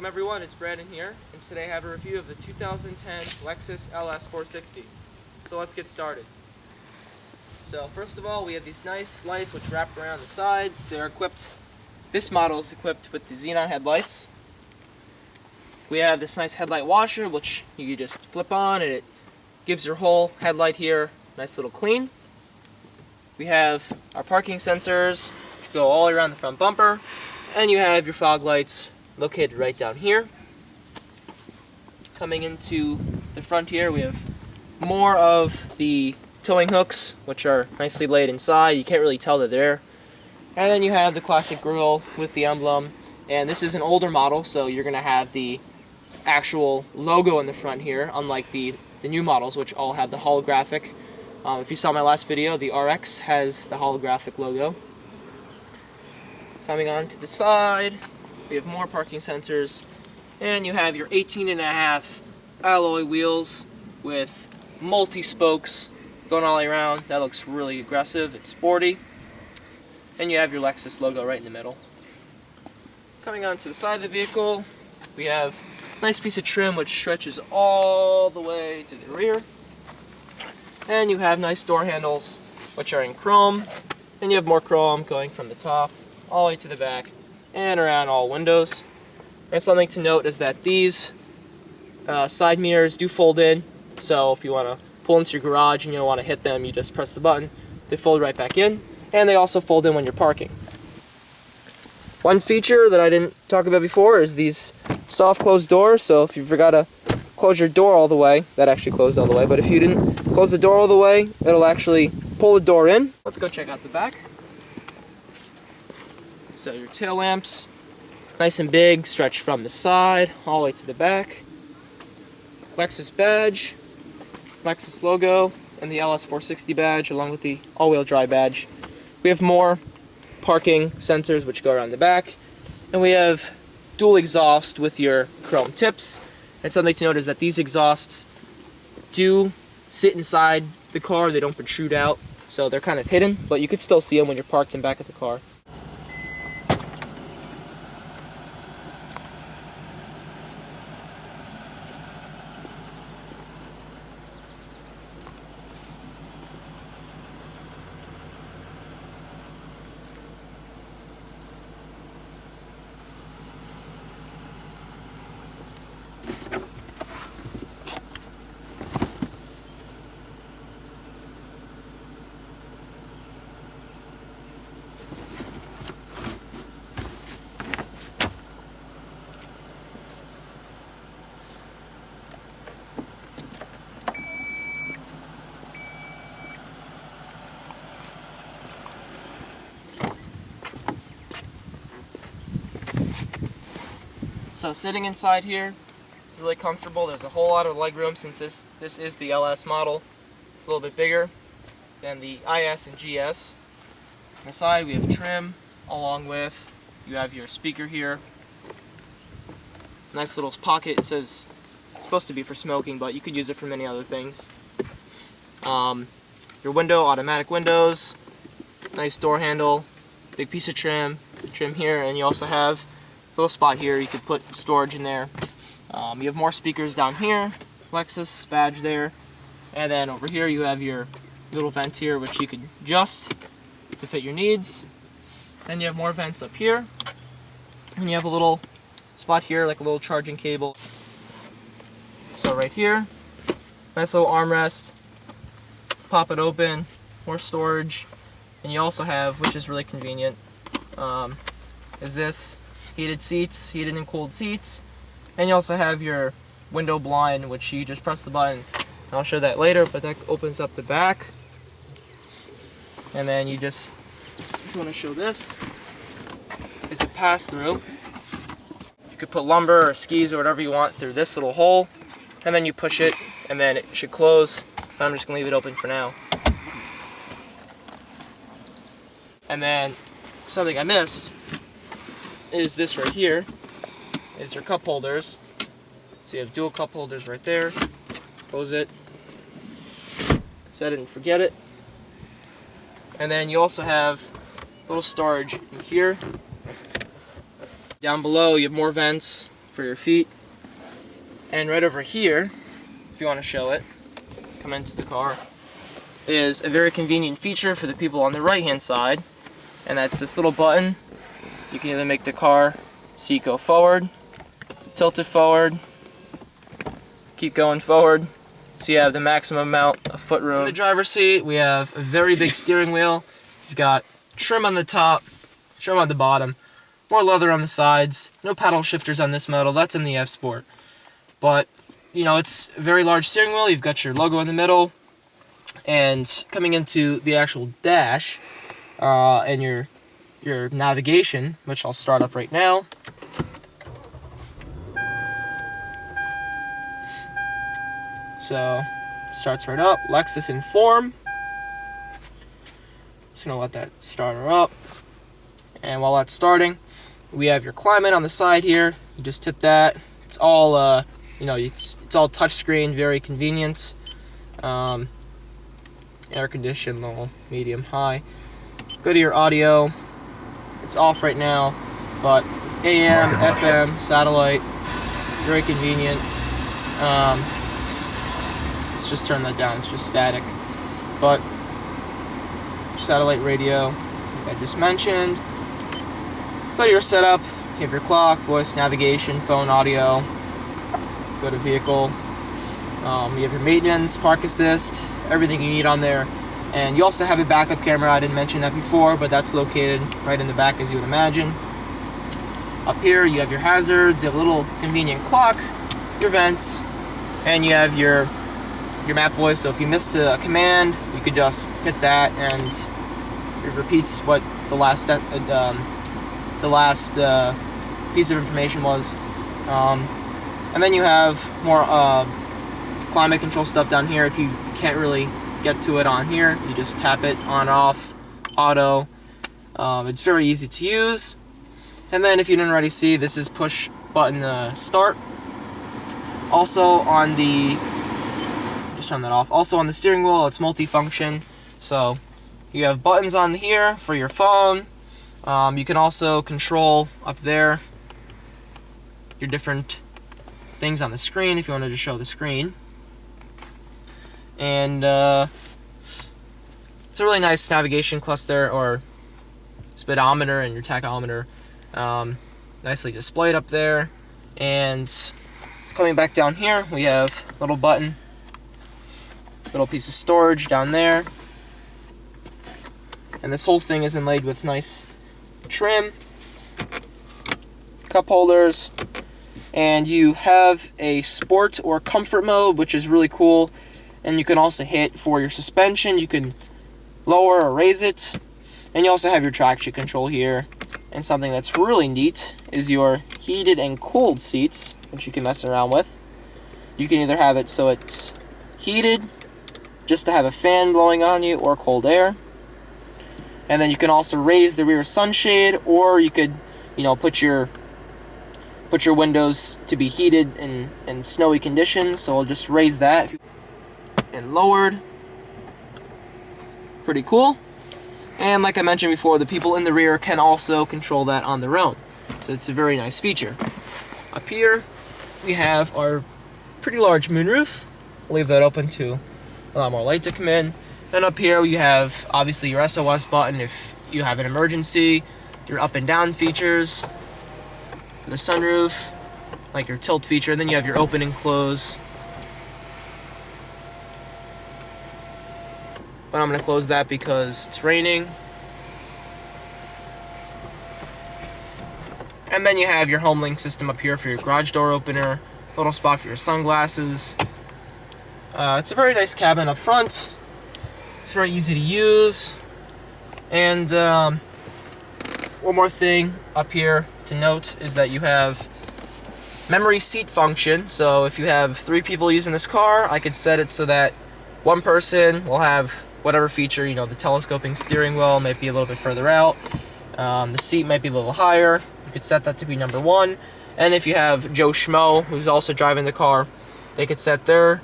everyone, it's Brandon here, and today I have a review of the 2010 Lexus LS460. So let's get started. So first of all, we have these nice lights which wrap around the sides. They're equipped, this model is equipped with the xenon headlights. We have this nice headlight washer which you can just flip on and it gives your whole headlight here a nice little clean. We have our parking sensors which go all around the front bumper, and you have your fog lights located right down here. Coming into the front here, we have more of the towing hooks, which are nicely laid inside. You can't really tell they're there. And then you have the classic grille with the emblem. And this is an older model, so you're going to have the actual logo in the front here, unlike the new models, which all have the holographic. If you saw my last video, the RX has the holographic logo. Coming on to the side, we have more parking sensors, and you have your 18.5 alloy wheels with multi-spokes going all the way around. That looks really aggressive and sporty. And you have your Lexus logo right in the middle. Coming on to the side of the vehicle, we have a nice piece of trim which stretches all the way to the rear. And you have nice door handles which are in chrome, and you have more chrome going from the top all the way to the back and around all windows. And something to note is that these side mirrors do fold in, so if you want to pull into your garage and you don't want to hit them, you just press the button, they fold right back in, and they also fold in when you're parking. One feature that I didn't talk about before is these soft close doors, so if you forgot to close your door all the way, that actually closed all the way, but if you didn't close the door all the way, it'll actually pull the door in. Let's go check out the back. So your tail lamps, nice and big, stretch from the side all the way to the back. Lexus badge, Lexus logo, and the LS460 badge along with the all-wheel drive badge. We have more parking sensors which go around the back, and we have dual exhaust with your chrome tips. And something to note is that these exhausts do sit inside the car, they don't protrude out, so they're kind of hidden, but you could still see them when you're parked in back of the car. So sitting inside here is really comfortable. There's a whole lot of legroom since this is the LS model. It's a little bit bigger than the IS and GS. On the side we have trim, along with you have your speaker here. Nice little pocket. It says it's supposed to be for smoking, but you could use it for many other things. Your window, automatic windows, nice door handle, big piece of trim here, and you also have little spot here you could put storage in there. You have more speakers down here, Lexus badge there, and then over here you have your little vent here which you could adjust to fit your needs. Then you have more vents up here, and you have a little spot here like a little charging cable. So right here, nice little armrest, pop it open, more storage, and you also have, which is really convenient, is this heated seats, heated and cooled seats, and you also have your window blind, which you just press the button. I'll show that later, but that opens up the back, and then you just, if you want to show this, is a pass-through. You could put lumber or skis or whatever you want through this little hole, and then you push it, and then it should close. But I'm just going to leave it open for now. And then something I missed is this right here, is your cup holders. So you have dual cup holders right there. Close it. Set it and forget it. And then you also have a little storage in here. Down below you have more vents for your feet. And right over here, if you want to show it, come into the car, is a very convenient feature for the people on the right hand side, and that's this little button. You can either make the car seat go forward, tilt it forward, keep going forward, so you have the maximum amount of foot room. In the driver's seat, we have a very big steering wheel. You've got trim on the top, trim on the bottom, more leather on the sides, no paddle shifters on this model, that's in the F Sport. But, you know, it's a very large steering wheel, you've got your logo in the middle, and coming into the actual dash, and your navigation, which I'll start up right now. So, starts right up, Lexus Inform. Just gonna let that start her up. And while that's starting, we have your climate on the side here. You just hit that. It's all, you know, it's all touchscreen, very convenient. Air condition, low, medium, high. Go to your audio. It's off right now, but AM, FM, satellite, very convenient. Let's just turn that down. It's just static. But satellite radio, like I just mentioned. Go to your setup. You have your clock, voice, navigation, phone, audio. Go to vehicle. You have your maintenance, park assist, everything you need on there. And you also have a backup camera. I didn't mention that before, but that's located right in the back, as you would imagine. Up here, you have your hazards, you have a little convenient clock, your vents, and you have your map voice. So if you missed a command, you could just hit that, and it repeats what the last piece of information was. And then you have more climate control stuff down here. If you can't really get to it on here, you just tap it on, off, auto. It's very easy to use. And then if you didn't already see, this is push button start. Also on the, just turn that off. Also on the steering wheel, it's multifunction. So you have buttons on here for your phone. You can also control up there your different things on the screen if you wanted to show the screen. And it's a really nice navigation cluster, or speedometer and your tachometer, nicely displayed up there. And coming back down here, we have a little button, little piece of storage down there, and this whole thing is inlaid with nice trim, cup holders, and you have a sport or comfort mode, which is really cool. And you can also hit for your suspension. You can lower or raise it. And you also have your traction control here. And something that's really neat is your heated and cooled seats, which you can mess around with. You can either have it so it's heated, just to have a fan blowing on you, or cold air. And then you can also raise the rear sunshade, or you could, you know, put your windows to be heated in snowy conditions. So I'll just raise that and lowered. Pretty cool. And like I mentioned before, the people in the rear can also control that on their own. So it's a very nice feature. Up here, we have our pretty large moonroof. I'll leave that open to a lot more light to come in. And up here, you have obviously your SOS button if you have an emergency, your up and down features, the sunroof, like your tilt feature, and then you have your open and close. But I'm going to close that because it's raining. And then you have your home link system up here for your garage door opener, a little spot for your sunglasses. It's a very nice cabin up front. It's very easy to use. And one more thing up here to note is that you have memory seat function. So if you have 3 people using this car, I could set it so that one person will have whatever feature, you know, the telescoping steering wheel might be a little bit further out, the seat might be a little higher. You could set that to be number 1. And if you have Joe Schmo, who's also driving the car, they could set their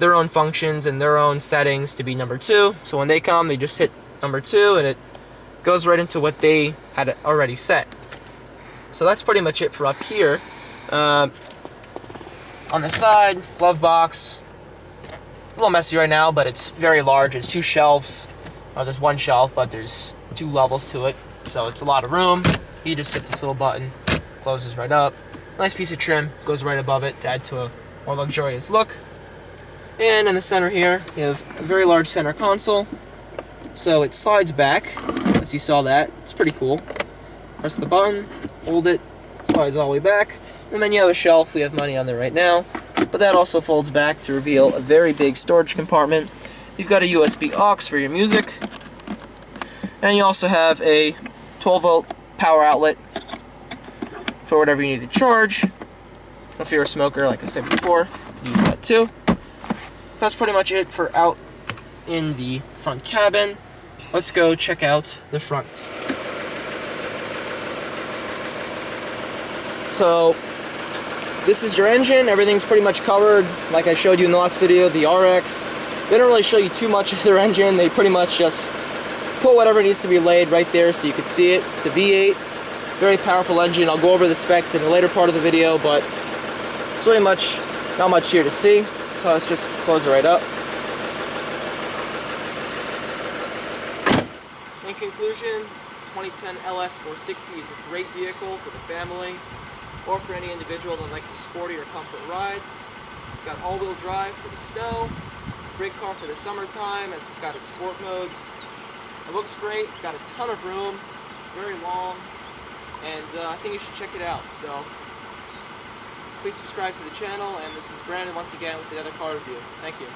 own functions and their own settings to be number 2. So when they come, they just hit number 2 and it goes right into what they had already set. So that's pretty much it for up here. On the side, glove box. A little messy right now, but it's very large. There's 2 shelves. There's 1 shelf, but there's 2 levels to it, so it's a lot of room. You just hit this little button, closes right up. Nice piece of trim goes right above it to add to a more luxurious look. And in the center here, you have a very large center console. So it slides back, as you saw that. It's pretty cool. Press the button, hold it, slides all the way back. And then you have a shelf. We have money on there right now. But that also folds back to reveal a very big storage compartment. You've got a USB aux for your music. And you also have a 12-volt power outlet for whatever you need to charge. If you're a smoker, like I said before, you can use that too. So that's pretty much it for out in the front cabin. Let's go check out the front. So this is your engine. Everything's pretty much covered. Like I showed you in the last video, the RX. They don't really show you too much of their engine. They pretty much just put whatever needs to be laid right there so you can see it. It's a V8, very powerful engine. I'll go over the specs in the later part of the video, but it's really not much here to see. So let's just close it right up. In conclusion, 2010 LS460 is a great vehicle for the family or for any individual that likes a sporty or comfort ride. It's got all-wheel drive for the snow, great car for the summertime as it's got its sport modes. It looks great, it's got a ton of room, it's very long, and I think you should check it out. So please subscribe to the channel, and this is Brandon once again with the other car review. Thank you.